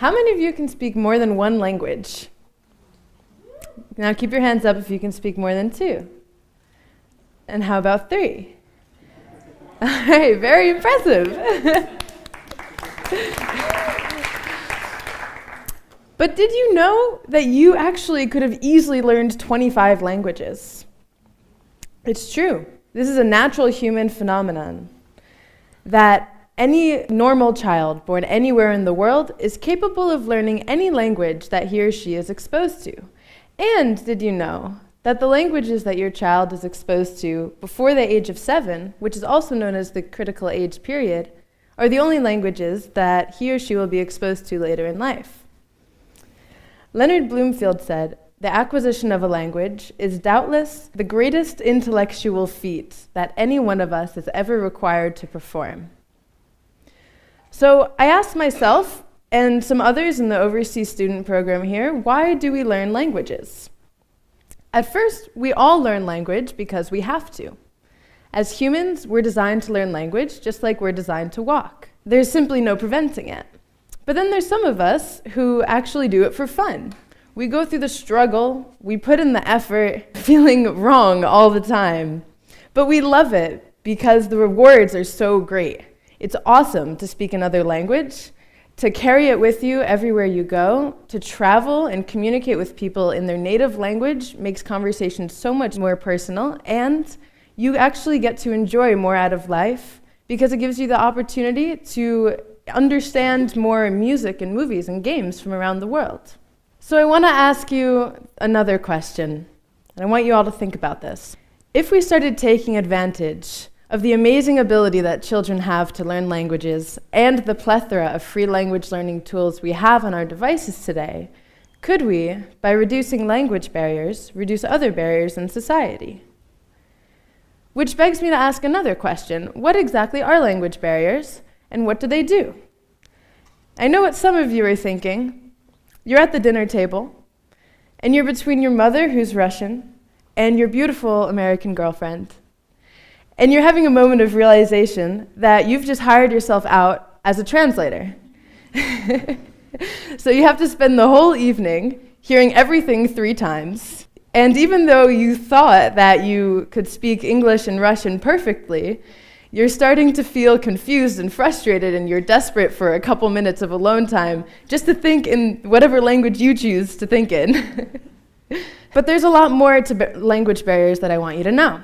How many of you can speak more than one language? Now keep your hands up if you can speak more than 2. And how about 3? All right, very impressive. But did you know that you actually could have easily learned 25 languages? It's true. This is a natural human phenomenon that any normal child born anywhere in the world is capable of learning any language that he or she is exposed to. And did you know that the languages that your child is exposed to before the age of 7, which is also known as the critical age period, are the only languages that he or she will be exposed to later in life? Leonard Bloomfield said, "The acquisition of a language is doubtless the greatest intellectual feat that any one of us is ever required to perform." So I asked myself and some others in the overseas student program here, why do we learn languages? At first, we all learn language because we have to. As humans, we're designed to learn language just like we're designed to walk. There's simply no preventing it. But then there's some of us who actually do it for fun. We go through the struggle, we put in the effort, feeling wrong all the time. But we love it because the rewards are so great. It's awesome to speak another language, to carry it with you everywhere you go, to travel and communicate with people in their native language makes conversation so much more personal, and you actually get to enjoy more out of life because it gives you the opportunity to understand more music and movies and games from around the world. So I want to ask you another question, and I want you all to think about this. If we started taking advantage of the amazing ability that children have to learn languages and the plethora of free language learning tools we have on our devices today, could we, by reducing language barriers, reduce other barriers in society? Which begs me to ask another question. What exactly are language barriers, and what do they do? I know what some of you are thinking. You're at the dinner table, and you're between your mother, who's Russian, and your beautiful American girlfriend. And you're having a moment of realization that you've just hired yourself out as a translator. So you have to spend the whole evening hearing everything 3 times. And even though you thought that you could speak English and Russian perfectly, you're starting to feel confused and frustrated, and you're desperate for a couple minutes of alone time just to think in whatever language you choose to think in. But there's a lot more to language barriers that I want you to know.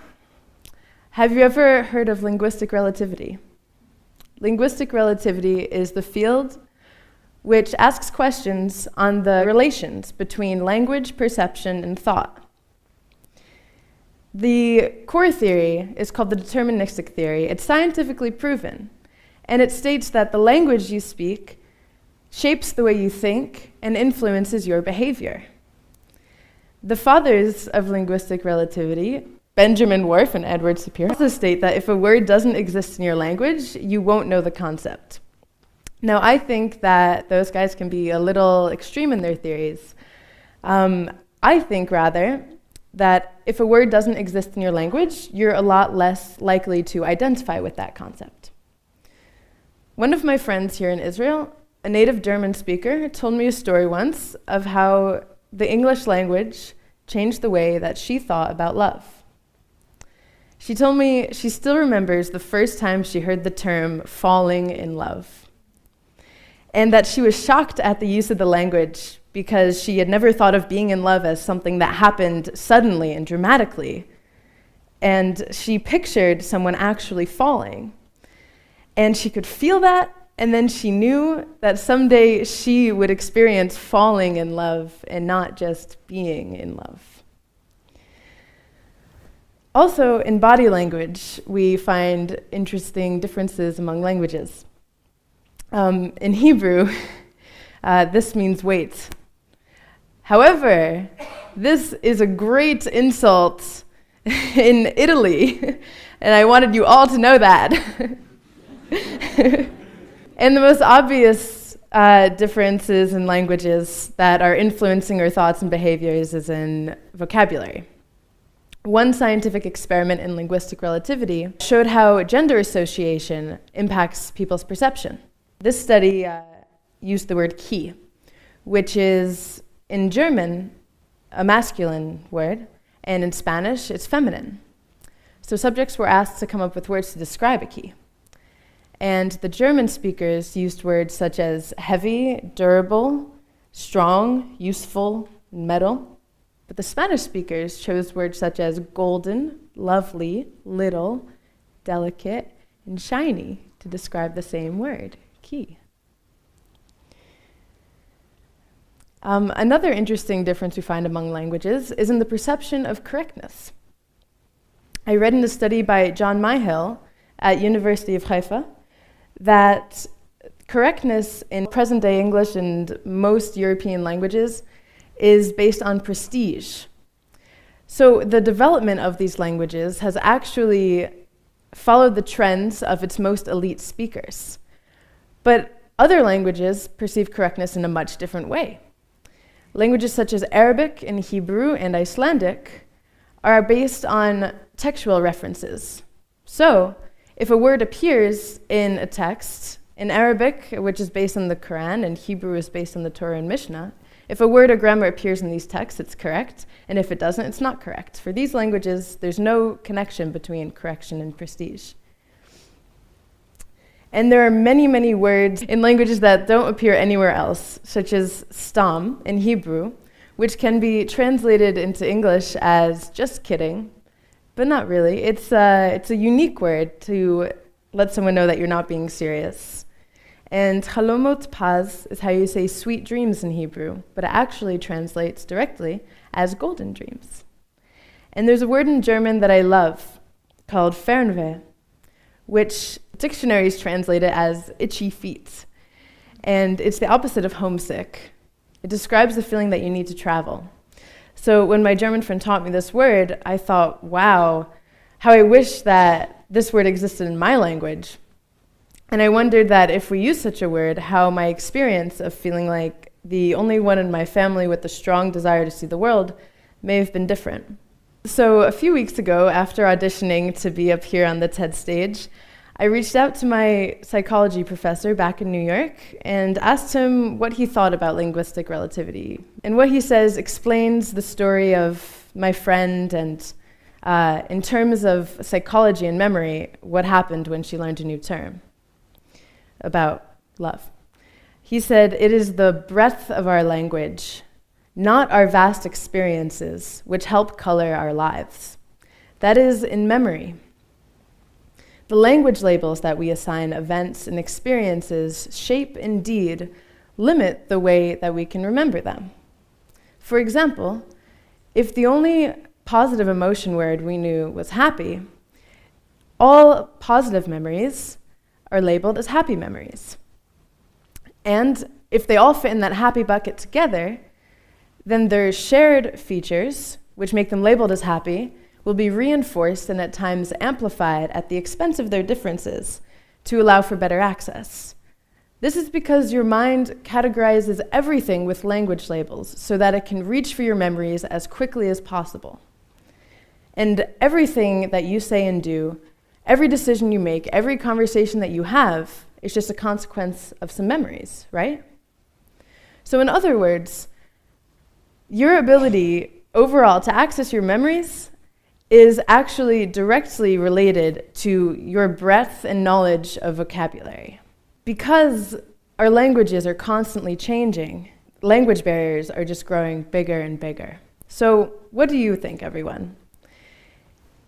Have you ever heard of linguistic relativity? Linguistic relativity is the field which asks questions on the relations between language, perception, and thought. The core theory is called the deterministic theory. It's scientifically proven, and it states that the language you speak shapes the way you think and influences your behavior. The fathers of linguistic relativity, Benjamin Whorf and Edward Sapir, also state that if a word doesn't exist in your language, you won't know the concept. Now, I think that those guys can be a little extreme in their theories. I think, rather, that if a word doesn't exist in your language, you're a lot less likely to identify with that concept. One of my friends here in Israel, a native German speaker, told me a story once of how the English language changed the way that she thought about love. She told me she still remembers the first time she heard the term falling in love, and that she was shocked at the use of the language because she had never thought of being in love as something that happened suddenly and dramatically. And she pictured someone actually falling. And she could feel that, and then she knew that someday she would experience falling in love and not just being in love. Also, in body language, we find interesting differences among languages. In Hebrew, this means wait. However, this is a great insult in Italy, and I wanted you all to know that. And the most obvious differences in languages that are influencing our thoughts and behaviors is in vocabulary. One scientific experiment in linguistic relativity showed how gender association impacts people's perception. This study used the word key. which is, in German, a masculine word, and in Spanish, it's feminine. So subjects were asked to come up with words to describe a key. And the German speakers used words such as heavy, durable, strong, useful, and metal. But the Spanish speakers chose words such as golden, lovely, little, delicate, and shiny to describe the same word, key. Another interesting difference we find among languages is in the perception of correctness. I read in a study by John Myhill at University of Haifa that correctness in present-day English and most European languages is based on prestige. So the development of these languages has actually followed the trends of its most elite speakers. But other languages perceive correctness in a much different way. Languages such as Arabic and Hebrew and Icelandic are based on textual references. So, if a word appears in a text, in Arabic, which is based on the Quran, and Hebrew is based on the Torah and Mishnah, if a word or grammar appears in these texts, it's correct, and if it doesn't, it's not correct. For these languages, there's no connection between correction and prestige. And there are many, many words in languages that don't appear anywhere else, such as stam in Hebrew, which can be translated into English as just kidding, but not really. It's a unique word to let someone know that you're not being serious. And halomot paz is how you say sweet dreams in Hebrew, but it actually translates directly as golden dreams. And there's a word in German that I love called Fernweh, which dictionaries translate it as itchy feet. And it's the opposite of homesick. It describes the feeling that you need to travel. So when my German friend taught me this word, I thought, wow, how I wish that this word existed in my language. And I wondered that if we use such a word, how my experience of feeling like the only one in my family with a strong desire to see the world may have been different. So a few weeks ago, after auditioning to be up here on the TED stage, I reached out to my psychology professor back in New York and asked him what he thought about linguistic relativity. And what he says explains the story of my friend and, in terms of psychology and memory, what happened when she learned a new term about love. He said, "It is the breadth of our language, not our vast experiences, which help color our lives. That is in memory. The language labels that we assign events and experiences shape, indeed, limit the way that we can remember them. For example, if the only positive emotion word we knew was happy, all positive memories are labeled as happy memories. And if they all fit in that happy bucket together, then their shared features, which make them labeled as happy, will be reinforced and at times amplified at the expense of their differences to allow for better access. This is because your mind categorizes everything with language labels so that it can reach for your memories as quickly as possible. And everything that you say and do, every decision you make, every conversation that you have is just a consequence of some memories, right? So in other words, your ability overall to access your memories is actually directly related to your breadth and knowledge of vocabulary. Because our languages are constantly changing, language barriers are just growing bigger and bigger. So what do you think, everyone?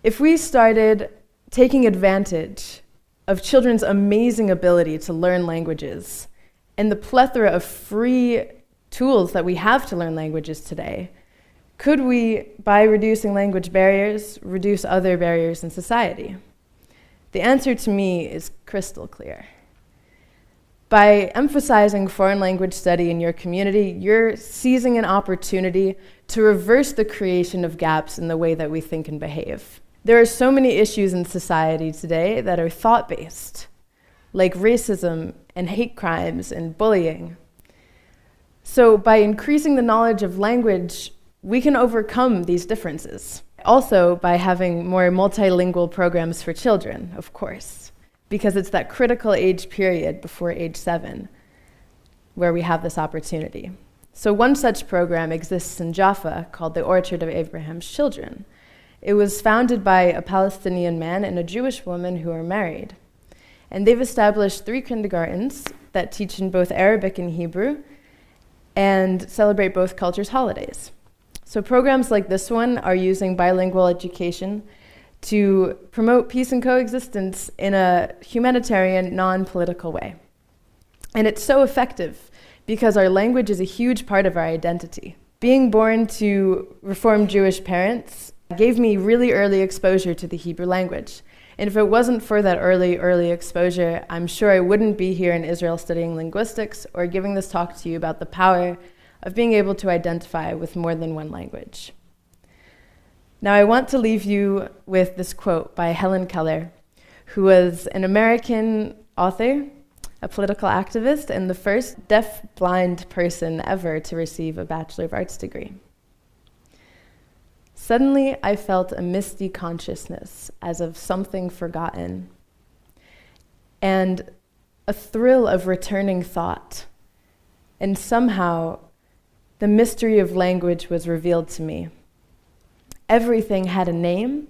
If we started taking advantage of children's amazing ability to learn languages and the plethora of free tools that we have to learn languages today, could we, by reducing language barriers, reduce other barriers in society? The answer to me is crystal clear. By emphasizing foreign language study in your community, you're seizing an opportunity to reverse the creation of gaps in the way that we think and behave. There are so many issues in society today that are thought-based, like racism and hate crimes and bullying. So by increasing the knowledge of language, we can overcome these differences. Also by having more multilingual programs for children, of course, because it's that critical age period before age 7 where we have this opportunity. So one such program exists in Jaffa called the Orchard of Abraham's Children. It was founded by a Palestinian man and a Jewish woman who are married. And they've established 3 kindergartens that teach in both Arabic and Hebrew and celebrate both cultures' holidays. So programs like this one are using bilingual education to promote peace and coexistence in a humanitarian, non-political way. And it's so effective because our language is a huge part of our identity. Being born to Reformed Jewish parents gave me really early exposure to the Hebrew language. And if it wasn't for that early exposure, I'm sure I wouldn't be here in Israel studying linguistics or giving this talk to you about the power of being able to identify with more than one language. Now, I want to leave you with this quote by Helen Keller, who was an American author, a political activist, and the first deaf-blind person ever to receive a Bachelor of Arts degree. Suddenly, I felt a misty consciousness as of something forgotten, and a thrill of returning thought. And somehow, the mystery of language was revealed to me. Everything had a name,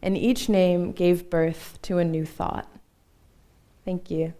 and each name gave birth to a new thought. Thank you.